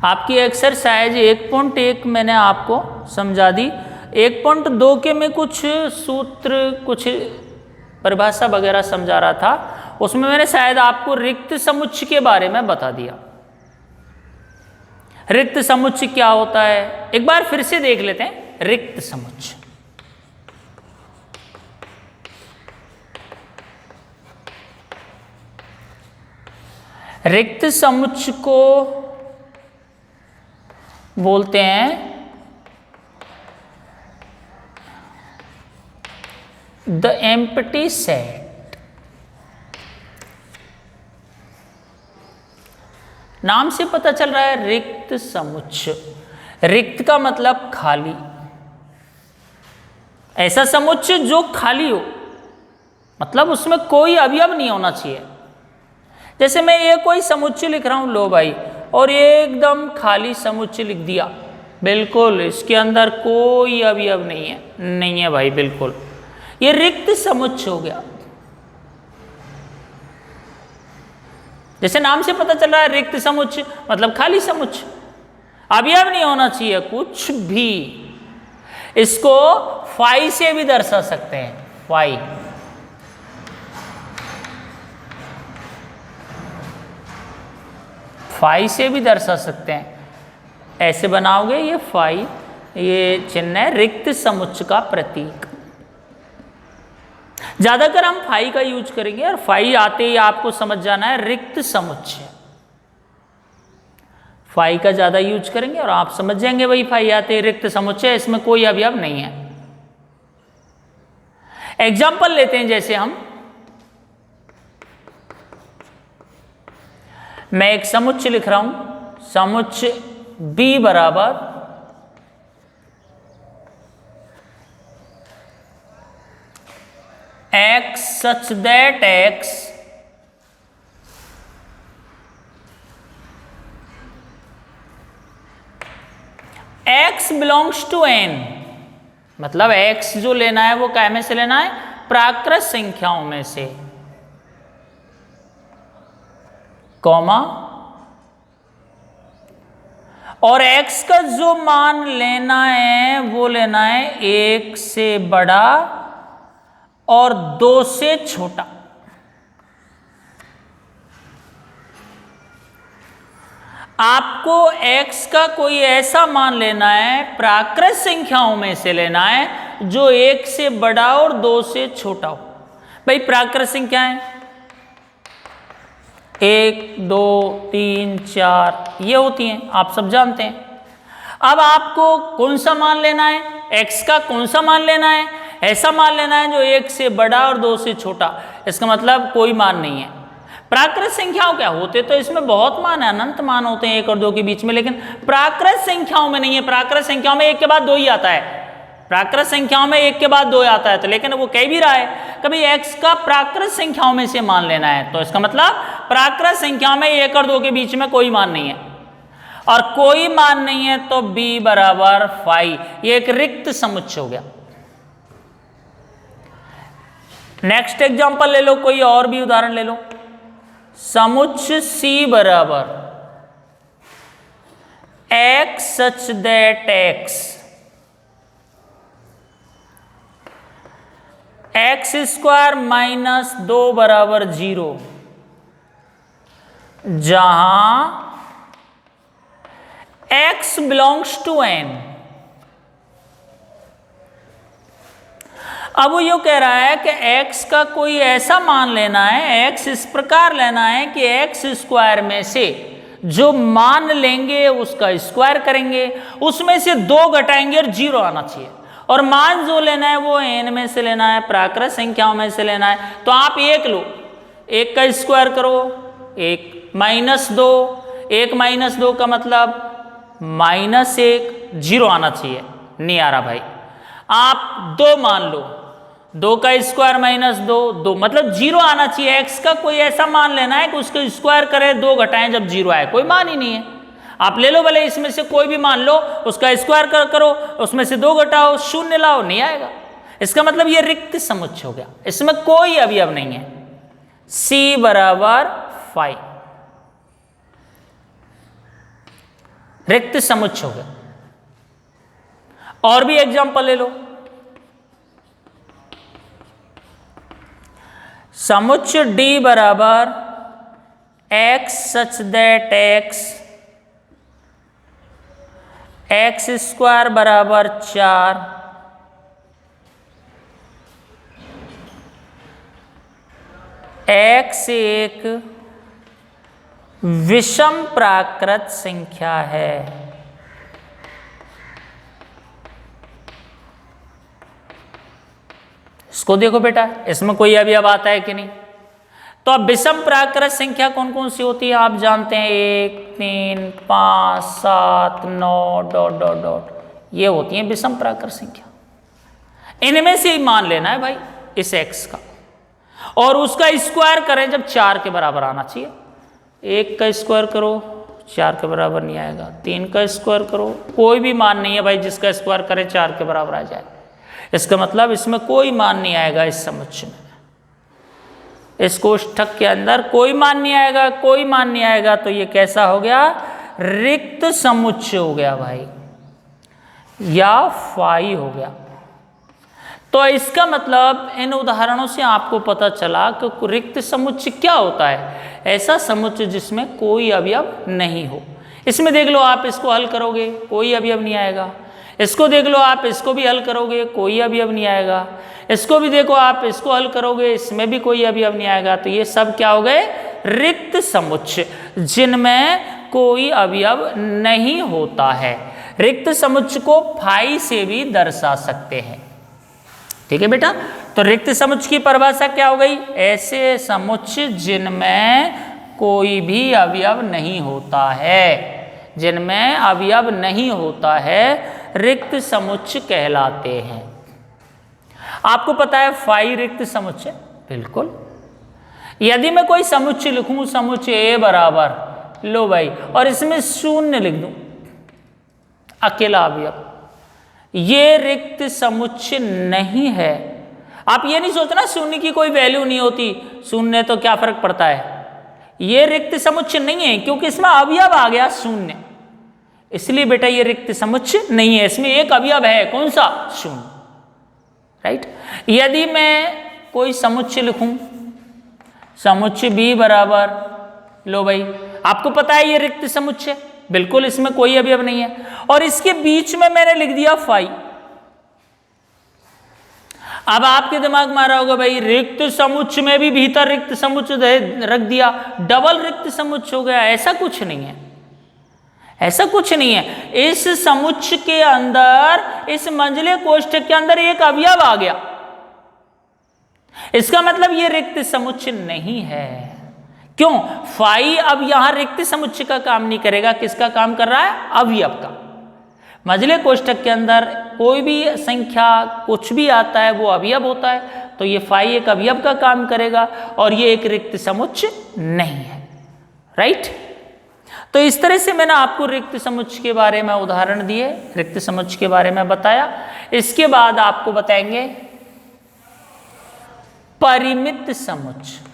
आपकी एक्सरसाइज 1.1 मैंने आपको समझा दी। 1.2 के में कुछ सूत्र, कुछ परिभाषा वगैरह समझा रहा था, उसमें मैंने शायद आपको रिक्त समुच्चय के बारे में बता दिया। रिक्त समुच्चय क्या होता है एक बार फिर से देख लेते हैं। रिक्त समुच्चय, रिक्त समुच्चय को बोलते हैं द एम्प्टी सेट। नाम से पता चल रहा है रिक्त समुच्चय। रिक्त का मतलब खाली, ऐसा समुच्चय जो खाली हो, मतलब उसमें कोई अवयव नहीं होना चाहिए। जैसे मैं ये कोई समुच्चय लिख रहा हूं, लो भाई, और ये एकदम खाली समुच्चय लिख दिया, बिल्कुल इसके अंदर कोई अवयव नहीं है, नहीं है भाई, बिल्कुल ये रिक्त समुच्चय हो गया। जैसे नाम से पता चल रहा है रिक्त समुच्चय मतलब खाली समुच्चय, अवयव नहीं होना चाहिए कुछ भी। इसको फाई से भी दर्शा सकते हैं, फाई। फाई से भी दर्शा सकते हैं, ऐसे बनाओगे ये फाई, ये चिन्ह है रिक्त समुच्चय का प्रतीक। ज्यादातर हम फाई का यूज करेंगे, और फाई आते ही आपको समझ जाना है रिक्त समुच्चय। फाई का ज्यादा यूज करेंगे और आप समझ जाएंगे भाई फाई आते ही रिक्त समुच्चय, इसमें कोई अवयव नहीं है। एग्जाम्पल लेते हैं, जैसे मैं एक समुच्चय लिख रहा हूं, समुच्चय B बराबर x such that x belongs to n, मतलब x जो लेना है वो क्या में से लेना है, प्राकृत संख्याओं में से, कॉमा, और x का जो मान लेना है वो लेना है 1 से बड़ा और 2 से छोटा। आपको x का कोई ऐसा मान लेना है, प्राकृत संख्याओं में से लेना है, जो 1 से बड़ा और 2 से छोटा हो। भाई प्राकृत संख्या है 1, 2, 3, 4 ये होती हैं, आप सब जानते हैं। अब आपको कौन सा मान लेना है, x का कौन सा मान लेना है, ऐसा मान लेना है जो 1 से बड़ा और 2 से छोटा। इसका मतलब कोई मान नहीं है। प्राकृत संख्याओं क्या होते, तो इसमें बहुत मान है, अनंत मान होते हैं 1 और 2 के बीच में, लेकिन प्राकृत संख्याओं में नहीं है। प्राकृत संख्याओं में 1 के बाद 2 ही आता है, प्राकृत संख्याओं में 1 के बाद 2 आता है। तो लेकिन वो कह भी रहा है कभी x का प्राकृत संख्याओं में से मान लेना है, तो इसका मतलब प्राकृत संख्याओं में 1 और 2 के बीच में कोई मान नहीं है, और कोई मान नहीं है तो b बराबर फाई, ये एक रिक्त समुच्चय हो गया। नेक्स्ट एग्जांपल ले लो, कोई और भी उदाहरण ले लो। समुच्चय C बराबर x such that x square minus 2 बराबर 0, जहां x बिलोंग्स टू n। अब वो यो कह रहा है कि x का कोई ऐसा मान लेना है, x इस प्रकार लेना है कि x स्क्वायर में से जो मान लेंगे उसका स्क्वायर करेंगे, उसमें से 2 घटाएंगे और 0 आना चाहिए, और मान जो लेना है वो n में से लेना है, प्राकृत संख्याओं में से लेना है। तो आप 1 लो, 1 का स्क्वायर करो, 1 माइनस 2, 1 माइनस 2 का मतलब -1, 0 आना चाहिए, नहीं आ रहा भाई। आप 2 मान लो, 2 का स्क्वायर माइनस 2, 2 मतलब 0 आना चाहिए। x का कोई ऐसा मान लेना है कि उसको स्क्वायर करे, 2 घटाएं जब 0 आए, कोई मान ही नहीं है। आप ले लो भले इसमें से कोई भी मान लो, उसका स्क्वायर करो, उसमें से 2 घटाओ, 0 लाओ, नहीं आएगा। इसका मतलब ये रिक्त समुच्चय हो गया, इसमें कोई अवयव नहीं है। C बराबर 5। रिक्त समुच्चय हो गया। और भी एग्जांपल ले लो। समुच्चय D बराबर x such that x square बराबर 4, x एक विषम प्राकृत संख्या है। इसको देखो बेटा, इसमें कोई अवयव आता है कि नहीं। तो अब विषम प्राकृत संख्या कौन कौन सी होती है आप जानते हैं, 1, 3, 5, 7, 9 डॉट डॉट डॉट, ये होती है विषम प्राकृत संख्या। इनमें से ही मान लेना है भाई इस x का, और उसका स्क्वायर करें जब 4 के बराबर आना चाहिए। 1 का स्क्वायर करो 4 के बराबर नहीं आएगा, 3 का स्क्वायर करो, कोई भी मान नहीं है भाई जिसका स्क्वायर करें 4 के बराबर आ जाए। इसका मतलब इसमें कोई मान नहीं आएगा, इस समुच्चय में, इस कोष्ठक के अंदर कोई मान नहीं आएगा, कोई मान नहीं आएगा। तो ये कैसा हो गया, रिक्त समुच्चय हो गया भाई, या फाई हो गया। तो इसका मतलब इन उदाहरणों से आपको पता चला कि रिक्त समुच्चय क्या होता है, ऐसा समुच्चय जिसमें कोई अवयव नहीं हो। इसमें देख लो आप इसको हल करोगे कोई अवयव नहीं आएगा, इसको देख लो आप इसको भी हल करोगे कोई अवयव नहीं आएगा, इसको भी देखो आप इसको हल करोगे इसमें भी कोई अवयव नहीं आएगा। तो ये सब क्या हो गए, रिक्त समुच्चय जिनमें कोई अवयव नहीं होता है। रिक्त समुच्चय को फाई से भी दर्शा सकते हैं। ठीक है बेटा, तो रिक्त समुच्चय की परिभाषा क्या हो गई, ऐसे समुच्चय जिनमें कोई भी अवयव नहीं होता है, जिनमें अवयव नहीं होता है रिक्त समुच्चय कहलाते हैं। आपको पता है फाई रिक्त समुच्चय, बिल्कुल। यदि मैं कोई समुच्चय लिखूं, समुच्चय A बराबर, लो भाई, और इसमें 0 लिख दूं, अकेला अवयव, ये रिक्त समुच्चय नहीं है। आप ये नहीं सोचना 0 की कोई वैल्यू नहीं होती, 0 तो क्या फर्क पड़ता है, ये रिक्त समुच्चय नहीं है क्योंकि इसमें अवयव आ गया 0, इसलिए बेटा ये रिक्त समुच्चय नहीं है, इसमें एक अवयव है, कौन सा, 0, राइट। यदि मैं कोई समुच्चय लिखूं, समुच्चय B बराबर, लो भाई, आपको पता है ये रिक्त समुच्चय, बिल्कुल इसमें कोई अवयव नहीं है, और इसके बीच में मैंने लिख दिया फाई। अब आपके दिमाग में आ रहा होगा भाई रिक्त समुच्चय में भी भीतर रिक्त समुच्चय रख दिया, डबल रिक्त समुच्चय हो गया। ऐसा कुछ नहीं है, ऐसा कुछ नहीं है। इस समुच्चय के अंदर, इस मंझले कोष्ठक के अंदर एक अवयव आ गया, इसका मतलब ये रिक्त समुच्चय नहीं है। क्यों, फाई अब यहां रिक्त समुच्चय का काम नहीं करेगा, किसका काम कर रहा है, अवयव का। मझले कोष्ठक के अंदर कोई भी संख्या कुछ भी आता है वो अवयव होता है, तो ये फाई एक अवयव का काम करेगा और ये एक रिक्त समुच्चय नहीं है, राइट। तो इस तरह से मैंने आपको रिक्त समुच्चय के बारे में उदाहरण दिए, रिक्त समुच्चय के बारे में बताया। इसके बाद आपको बताएंगे परिमित समुच्चय।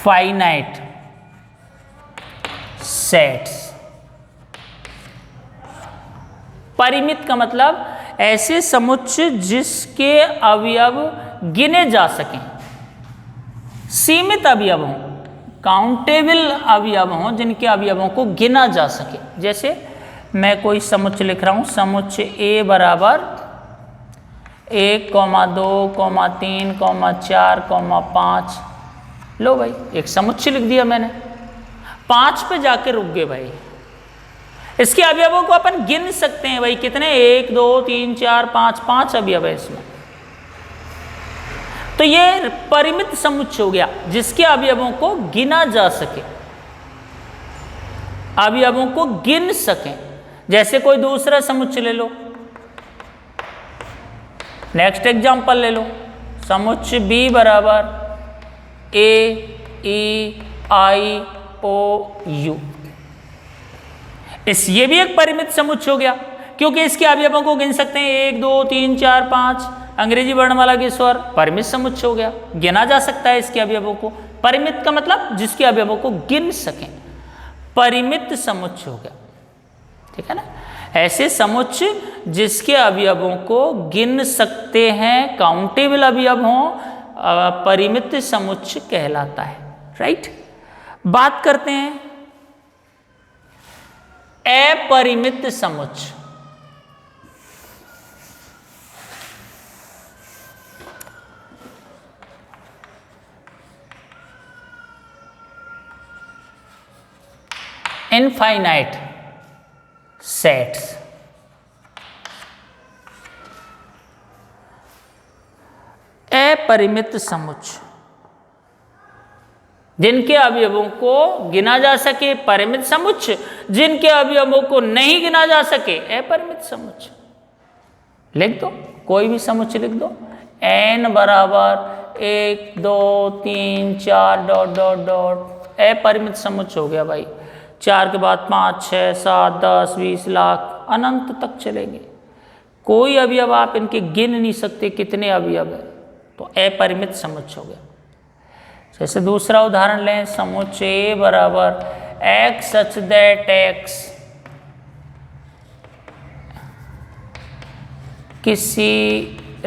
Finite sets. परिमित का मतलब ऐसे समुच्चय जिसके अवयव गिने जा सकें, सीमित अवयव हों, काउंटेबल अवयव हों, जिनके अवयवों को गिना जा सके। जैसे मैं कोई समुच्चय लिख रहा हूं, समुच्चय A बराबर 1, 2, 3, 4, 5। लो भाई, एक समुच्चय लिख दिया मैंने, 5 पे जाके रुक गए भाई। इसके अवयवों को अपन गिन सकते हैं भाई, कितने, 1, 2, 3, 4, 5 अवयव है इसमें। तो ये परिमित समुच्चय हो गया जिसके अवयवों को गिना जा सके, अवयवों को गिन सकें। जैसे कोई दूसरा समुच्चय ले लो, नेक्स्ट एग्जांपल ले लो, समुच्चय B बराबर A, E, I, O, U। ये भी एक परिमित समुच्चय हो गया क्योंकि इसके अवयवों को गिन सकते हैं, 1, 2, 3, 4, 5 अंग्रेजी वर्णमाला के स्वर परिमित समुच्चय हो गया, गिना जा सकता है इसके अवयवों को। परिमित का मतलब जिसके अवयवों को गिन सकें, परिमित समुच्चय हो गया, ठीक है ना। ऐसे समुच्चय जिसके अवयवों को गिन सकते हैं, काउंटेबल अवयव हों, परिमित समुच्चय कहलाता है, राइट। बात करते हैं अपरिमित समुच्चय। इनफाइनाइट सेट्स, अपरिमित समुच्चय जिनके अवयवों को गिना जा सके, परिमित समुच्चय जिनके अवयवों को नहीं गिना जा सके, अपरिमित समुच्चय। लिख दो, कोई भी समुच्चय लिख दो। n बराबर 1 2 3 4 डॉट डॉट डॉट, अपरिमित समुच्चय हो गया भाई। 4 के बाद 5 6 7 10 20 लाख अनंत तक चलेंगे। कोई अवयव आप इनके गिन नहीं सकते कितने अवयव है, तो अपरिमित समुच्चय हो गया। जैसे दूसरा उदाहरण लें, समुच्चय बराबर x सच दैट x किसी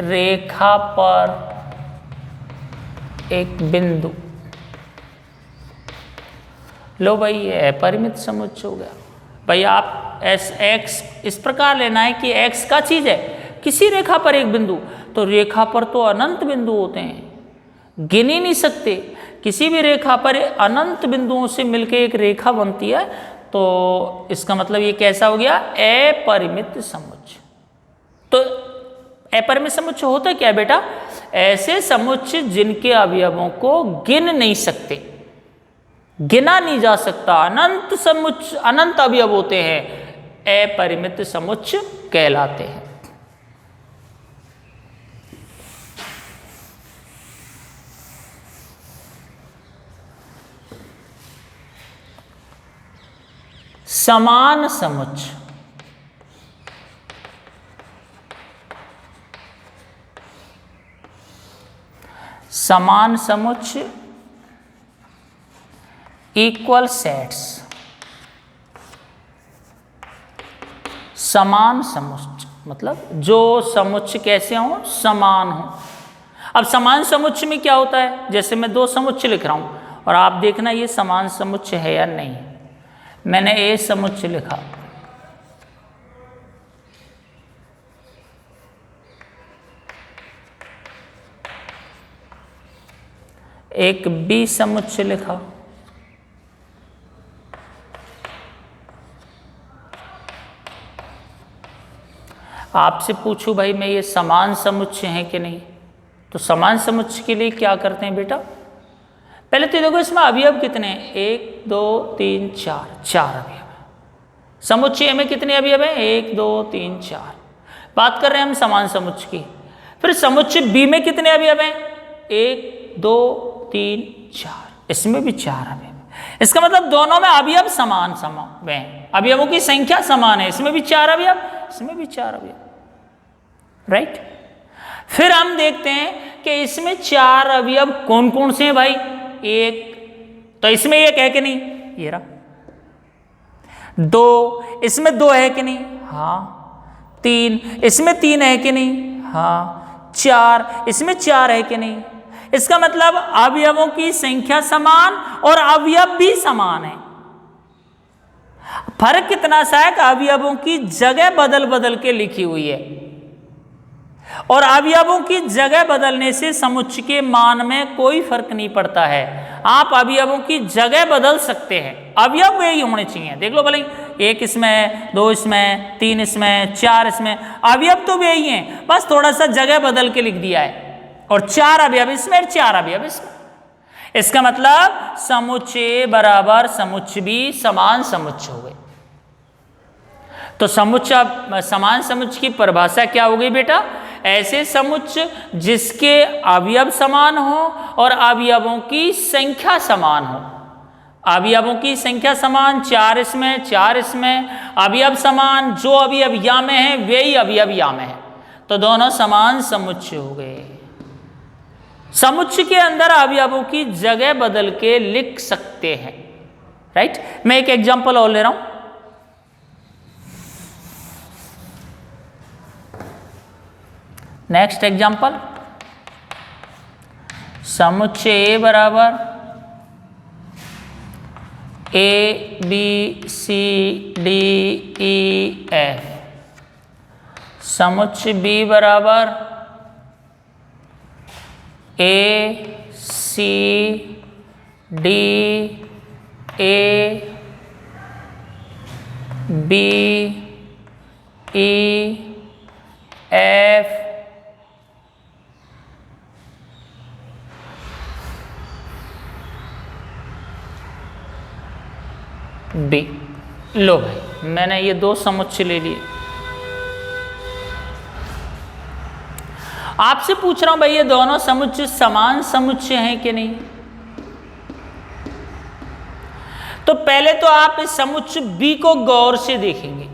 रेखा पर एक बिंदु। लो भाई, ये अपरिमित समुच्चय हो गया। भाई आप x इस प्रकार लेना है कि x का चीज है, किसी रेखा पर एक बिंदु, तो रेखा पर तो अनंत बिंदु होते हैं, गिन ही नहीं सकते। किसी भी रेखा पर अनंत बिंदुओं से मिलकर एक रेखा बनती है, तो इसका मतलब ये कैसा हो गया, अपरिमित समुच्चय। तो अपरिमित समुच्चय होता क्या है बेटा, ऐसे समुच्चय जिनके अवयवों को गिन नहीं सकते, गिना नहीं जा सकता, अनंत समुच्चय, अनंत अवयव होते हैं, अपरिमित समुच्चय कहलाते हैं। समान समुच्चय, समान समुच्चय इक्वल सेट्स, समान समुच्चय मतलब जो समुच्चय कैसे हों, समान हों। अब समान समुच्चय में क्या होता है, जैसे मैं 2 समुच्चय लिख रहा हूं और आप देखना ये समान समुच्चय है या नहीं। मैंने ए समुच्चय लिखा, एक बी समुच्चय लिखा, आपसे पूछूं भाई मैं ये समान समुच्चय है कि नहीं, तो समान समुच्चय के लिए क्या करते हैं बेटा, पहले तो देखो इसमें अवयव कितने हैं, 1 2 3 4, 4 अवयव है। समुच्चय में कितने अवयव हैं, 1 2 3 4। बात कर रहे हैं हम समान समुच्चय की। फिर समुच्चय बी में कितने अवयव हैं, 1 2 3 4, इसमें भी 4 अवयव। इसका मतलब दोनों में अवयव समान समान हैं, अवयवों की संख्या समान है, इसमें भी 4 अवयव, इसमें भी 4 अवयव, राइट। फिर हम देखते हैं कि इसमें 4 अवयव कौन कौन से हैं भाई, एक तो इसमें एक है कि नहीं, ये रहा। 2 इसमें 2 है कि नहीं, हाँ। 3 इसमें 3 है कि नहीं, हाँ। 4 इसमें 4 है कि नहीं। इसका मतलब अवयवों की संख्या समान और अवयव भी समान है। फर्क कितना सा है कि अवयवों की जगह बदल बदल के लिखी हुई है, और अवयवों की जगह बदलने से समुच्चय के मान में कोई फर्क नहीं पड़ता है। आप अवयवों की जगह बदल सकते हैं, अवयव वही होने चाहिए। देख लो भले 1 इसमें, 2 इसमें, 3 इसमें, 4 इसमें, अवयव तो वही हैं, बस थोड़ा सा जगह बदल के लिख दिया है। और 4 अवयव इसमें, 4 अवयव इसमें। इसका मतलब समुच्चय बराबर समुच्चय भी समान समुच्चय हो गए। तो समुच्चय, समान समुच्चय की परिभाषा क्या हो गई बेटा, ऐसे समुच्चय जिसके अवयव समान हो और अवयवों की संख्या समान हो। अवयवों की संख्या समान, 4 इसमें, 4 इसमें, अवयव समान, जो अवयव या में है वही अवयव या में है। तो दोनों समान समुच्चय हो गए। समुच्चय के अंदर अवयवों की जगह बदल के लिख सकते हैं, राइट। मैं एक एग्जांपल और ले रहा हूं। नेक्स्ट एग्जांपल, समुच्चय ए बराबर A B C D E F, समुच्चय बी बराबर A C D A B E F B. लो भाई, मैंने ये दो समुच्चय ले लिए। आपसे पूछ रहा हूं भाई, ये दोनों समुच्चय समान समुच्चय हैं कि नहीं? तो पहले तो आप इस समुच्चय बी को गौर से देखेंगे।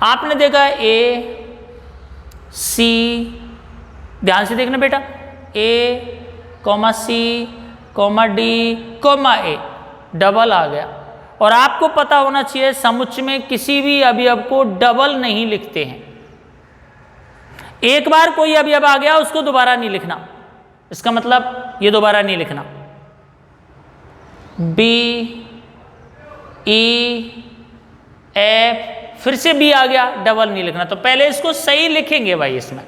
आपने देखा ए सी, ध्यान से देखना बेटा, ए comma C comma D comma ए, डबल आ गया। और आपको पता होना चाहिए समुच्चय में किसी भी अवयव को डबल नहीं लिखते हैं। एक बार कोई अवयव आ गया उसको दोबारा नहीं लिखना, इसका मतलब ये दोबारा नहीं लिखना। बी ई एफ, फिर से बी आ गया, डबल नहीं लिखना। तो पहले इसको सही लिखेंगे भाई, इसमें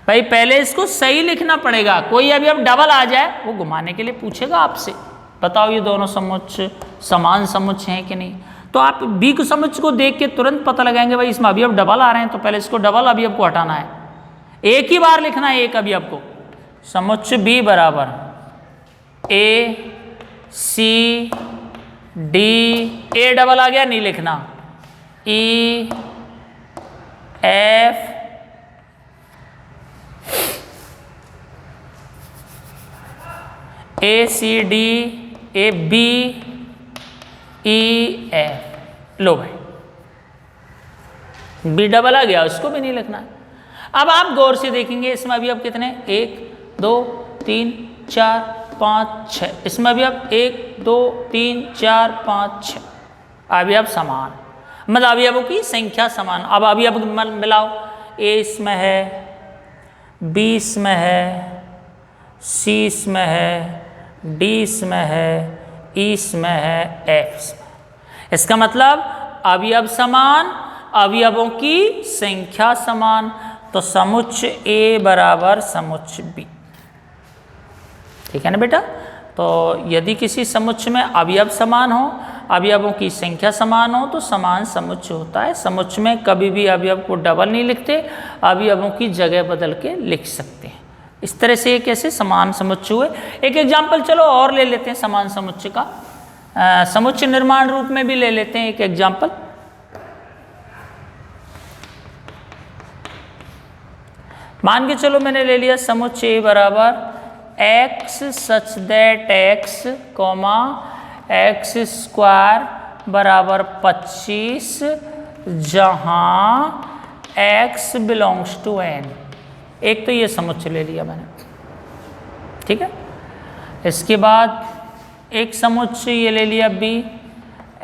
भाई पहले इसको सही लिखना पड़ेगा। कोई अवयव डबल आ जाए वो घुमाने के लिए पूछेगा आपसे, बताओ ये दोनों समुच्चय समान समुच्चय हैं कि नहीं। तो आप बी के समुच्चय को देख के तुरंत पता लगाएंगे भाई इसमें अवयव डबल आ रहे हैं, तो पहले इसको डबल अवयव को हटाना है, एक ही बार लिखना है एक अवयव को। समुच्चय बी बराबर A C D, A double आ गया नहीं लिखना, E F A C D A B E F. लो भाई, बी डबल आ गया, उसको भी नहीं लिखना है। अब आप गौर से देखेंगे इसमें अभी अब कितने, 1 2 3 4 5 6, इसमें अभी अब 1 2 3 4 5 6 अवयव समान, मतलब अवयवों की संख्या समान। अब अवयव मिलाओ, ए इसमें है, बी इसमें है, सी इसमें है, डी इसमें है, ई इसमें है, एफ इसमें। इसका मतलब अवयव समान, अवयवों की संख्या समान। तो समुच्चय ए बराबर समुच्चय बी, ठीक है ना बेटा। तो यदि किसी समुच्चय में अवयव समान हो, अवयवों की संख्या समान हो, तो समान समुच्चय होता है। समुच्चय में कभी भी अवयव को डबल नहीं लिखते, अवयवों की जगह बदल के लिख सकते हैं। इस तरह से कैसे समान समुच्चय हुए। एक एग्जाम्पल चलो और ले लेते हैं समान समुच्चय का, समुच्चय निर्माण रूप में भी ले लेते हैं एक एग्जाम्पल। मान के चलो मैंने ले लिया समुच्चय बराबर x such that x comma x square बराबर 25 जहां एक्स बिलोंग्स टू एन। एक तो ये समुच्चय ले लिया मैंने, ठीक है। इसके बाद एक समुच्चय ये ले लिया B,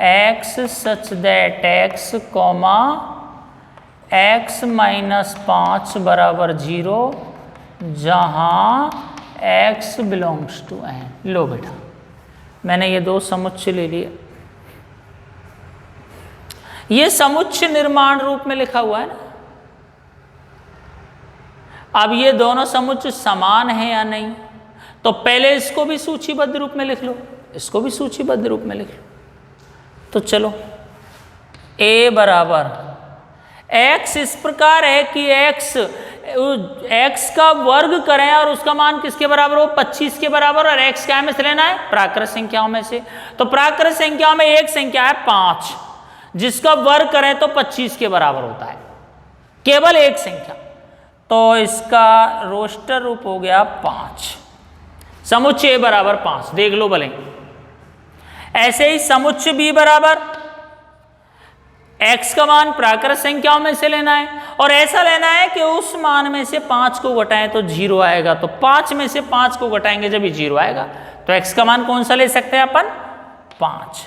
x such that x comma x minus 5 बराबर 0 जहां एक्स बिलोंग्स टू एन। लो बेटा, मैंने ये दो समुच्चय ले लिए। ये समुच्चय निर्माण रूप में लिखा हुआ है ना। अब ये दोनों समुच्चय समान है या नहीं, तो पहले इसको भी सूचीबद्ध रूप में लिख लो, इसको भी सूचीबद्ध रूप में लिख लो। तो चलो, a बराबर x इस प्रकार है कि x का वर्ग करें और उसका मान किसके बराबर हो, 25 के बराबर। और x क्या में से लेना है, प्राकृत संख्याओं में से। तो प्राकृत संख्याओं में एक संख्या है 5, जिसका वर्ग करें तो 25 के बराबर होता है, केवल एक संख्या। तो इसका रोस्टर रूप हो गया 5, समुच्चय a बराबर 5, देख लो भले। ऐसे ही समुच्चय b बराबर x का मान प्राकृत संख्याओं में से लेना है और ऐसा लेना है कि उस मान में से 5 को घटाएं तो 0 आएगा, तो 5 में से 5 को घटाएंगे जब ये 0 आएगा। तो x का मान कौन सा ले सकते हैं अपन? 5।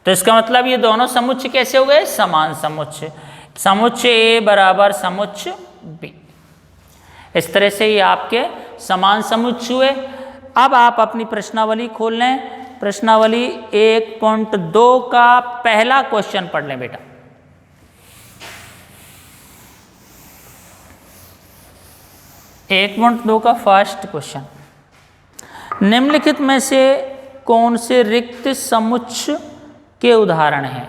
तो इसका मतलब ये दोनों समुच्चय कैसे हो गए? समान समुच्चय। समुच्चय A बराबर समुच्चय B। इस तरह से ये आपके समान समुच्चय हुए। अब आप अपनी प्रश्नावली खोल लें। प्रश्नावली 1.2 का पहला क्वेश्चन पढ़ लें बेटा। एक 1.2 का फर्स्ट क्वेश्चन, निम्नलिखित में से कौन से रिक्त समुच्चय के उदाहरण हैं?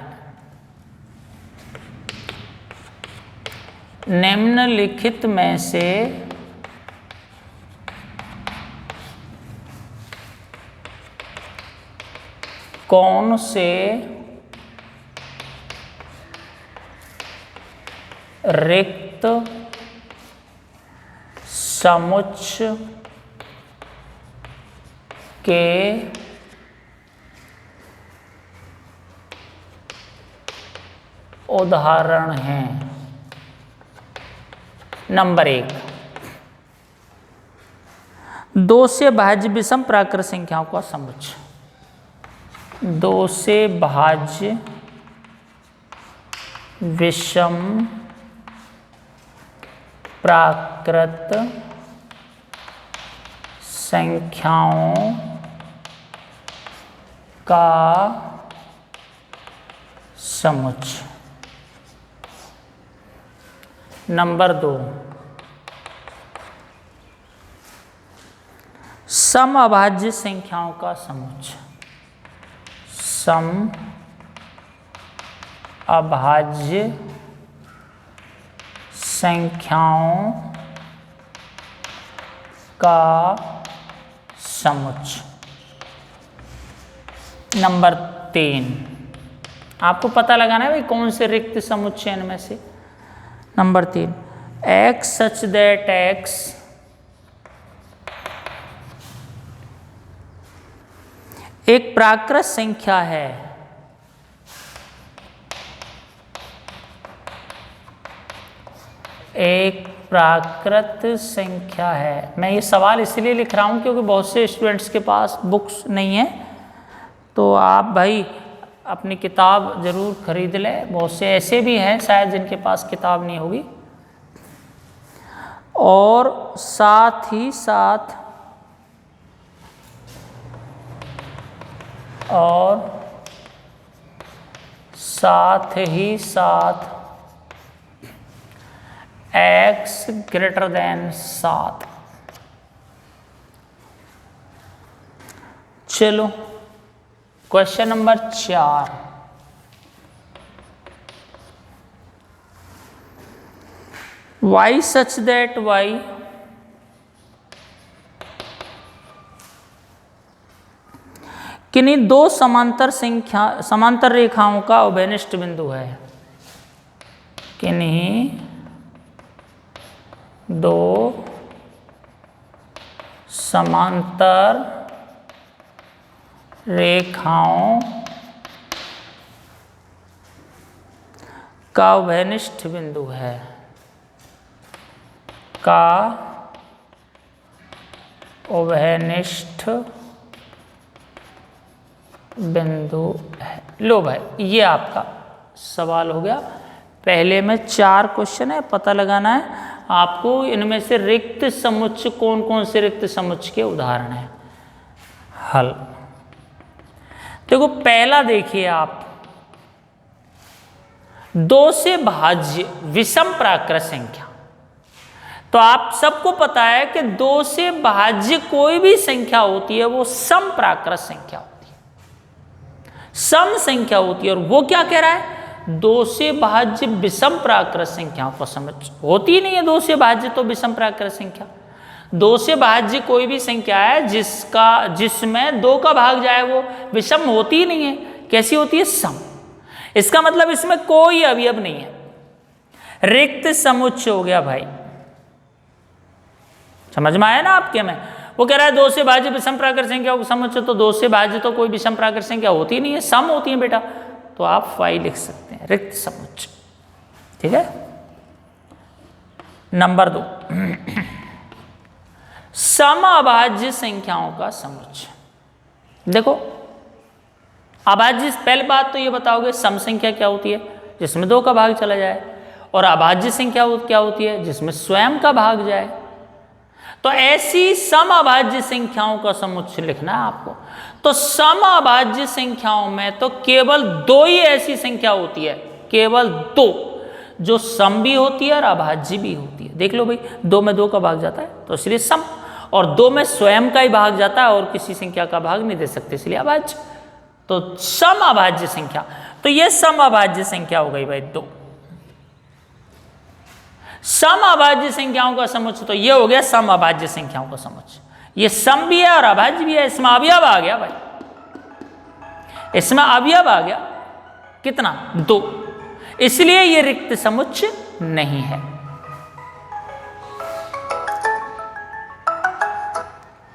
निम्नलिखित में से कौन से रिक्त समुच्चय के उदाहरण हैं? नंबर 1, 2 से भाज्य विषम प्राकृत संख्याओं का समुच्चय। 2 से भाज्य विषम प्राकृत संख्याओं का समुच्चय। नंबर 2, सम अभाज्य संख्याओं का समुच्चय। सम अभाज्य संख्याओं का समुच्चय। नंबर 3, आपको पता लगाना है भाई कौन से रिक्त समुच्चय इनमें से। Number 3, x such that x एक प्राकृत संख्या है। एक प्राकृत संख्या है। मैं ये सवाल इसलिए लिख रहा हूँ क्योंकि बहुत से स्टूडेंट्स के पास बुक्स नहीं है, तो आप भाई अपनी किताब ज़रूर खरीद लें। बहुत से ऐसे भी हैं शायद जिनके पास किताब नहीं होगी। और साथ ही साथ x ग्रेटर देन 7। चलो question number 4, y such that y किन्हीं 2 समांतर रेखाओं का उभयनिष्ठ बिंदु है। किन्हीं 2 समांतर रेखाओं का उभयनिष्ठ बिंदु है। का उभयनिष्ठ बिंदु है। लो भाई, ये आपका सवाल हो गया। पहले में 4 क्वेश्चन है, पता लगाना है आपको इनमें से रिक्त समुच्चय कौन कौन से रिक्त समुच्चय के उदाहरण हैं। हल देखो, पहला देखिए आप, 2 से भाज्य विषम प्राकृत संख्या। तो आप सबको पता है कि 2 से भाज्य कोई भी संख्या होती है वो सम प्राकृत संख्या होती है, सम संख्या होती है। और वो क्या कह रहा है? 2 से भाज्य विषम प्राकृत संख्याओं को समझ होती ही नहीं है। 2 से भाज्य तो विषम प्राकृत संख्या। 2 से भाज्य कोई भी संख्या है जिसमें 2 का भाग जाए वो विषम होती ही नहीं है। कैसी होती है? सम। इसका मतलब इसमें कोई अवयव नहीं है, रिक्त समुच्चय हो गया भाई। समझ में आया ना आपके में? वो कह रहा है 2 से भाज्य विषम प्राकृत संख्या को समुच्चय, तो 2 से भाज्य तो कोई विषम प्राकृत संख्या होती ही नहीं है, सम होती है बेटा। तो आप फाई लिख सकते हैं, रिक्त समुच्चय। ठीक है। नंबर 2, समअभाज्य संख्याओं का समुच्चय। देखो अभाज्य, पहली बात तो ये बताओगे सम संख्या क्या होती है, जिसमें 2 का भाग चला जाए, और अभाज्य संख्या क्या होती है, जिसमें स्वयं का भाग जाए। तो ऐसी समअभाज्य संख्याओं का समुच्चय लिखना है आपको। तो समअभाज्य संख्याओं में तो केवल 2 ही ऐसी संख्या होती है, केवल 2, जो सम भी होती है और अभाज्य भी होती है। देख लो भाई, 2 में 2 का भाग जाता है तो इसलिए सम, और 2 में स्वयं का ही भाग जाता है और किसी संख्या का भाग नहीं दे सकते, इसलिए अभाज्य। तो समअभाज्य संख्या, तो ये समअभाज्य संख्या हो गई भाई 2। समअभाज्य संख्याओं का समुच्चय तो ये हो गया समअभाज्य संख्याओं का समुच्चय। ये सम भी है और अभाज्य भी है, इसमें अवयव आ गया भाई, इसमें अवयव आ गया कितना, 2, इसलिए ये रिक्त समुच्चय नहीं है।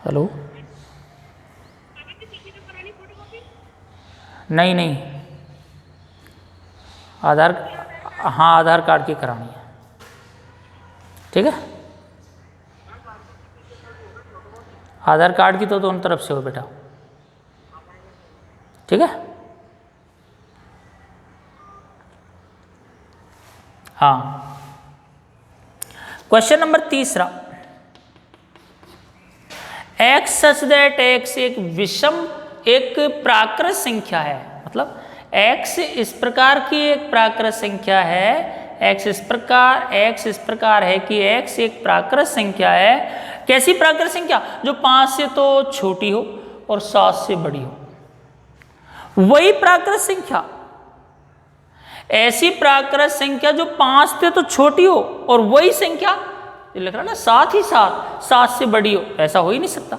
हेलो, नहीं, आधार, हाँ आधार कार्ड की करानी है। ठीक है, आधार कार्ड की तो दोनों तरफ से हो बेटा। ठीक है, हाँ। Question number 3, x such that x एक विषम, एक प्राकृत संख्या है। मतलब x इस प्रकार की एक प्राकृत संख्या है, x इस प्रकार है कि x एक प्राकृत संख्या है। कैसी प्राकृत संख्या, जो 5 से तो छोटी हो और 7 से बड़ी हो। वही प्राकृत संख्या, ऐसी प्राकृत संख्या जो 5 से तो छोटी हो और वही संख्या, ये लिख रहा ना साथ ही साथ 7 से बड़ी हो, ऐसा हो ही नहीं सकता।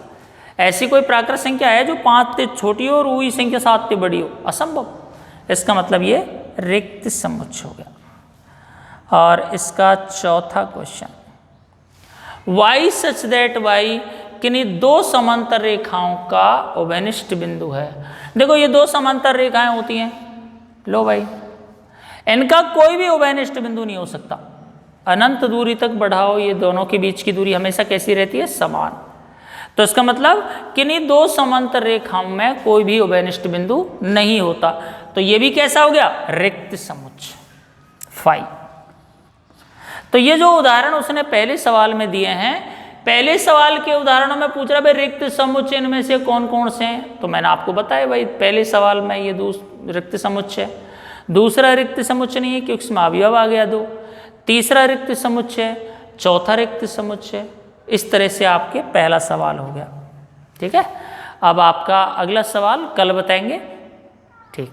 ऐसी कोई प्राकृत संख्या है जो 5 से छोटी हो और वही संख्या 7 से बड़ी हो, असंभव। इसका मतलब ये रिक्त समुच्चय हो गया। और इसका चौथा question, y such that y किन्हीं 2 समांतर रेखाओं का उभयनिष्ठ बिंदु है। देखो ये 2 समांतर रेखाएं होती हैं, लो भाई, इनका कोई भी उभयनिष्ठ बिंदु नहीं हो सकता। अनंत दूरी तक बढ़ाओ, ये दोनों के बीच की दूरी हमेशा कैसी रहती है, समान। तो इसका मतलब किन्हीं 2 समांतर रेखाओं में कोई भी उभयनिष्ठ बिंदु नहीं होता। तो ये भी कैसा हो गया, रिक्त समुच्चय 5। तो ये जो उदाहरण उसने पहले सवाल में दिए हैं, पहले सवाल के उदाहरणों में पूछ रहा भाई रिक्त समुच्चय इनमें से कौन कौन से हैं। तो मैंने आपको बताया भाई पहले सवाल में ये रिक्त समुच्चय, दूसरा रिक्त समुच्चय नहीं है क्योंकि इसमें अवयव आ गया 2, तीसरा रिक्त समुच्चय, चौथा रिक्त समुच्चय। इस तरह से आपके पहला सवाल हो गया। ठीक है, अब आपका अगला सवाल कल बताएंगे। ठीक।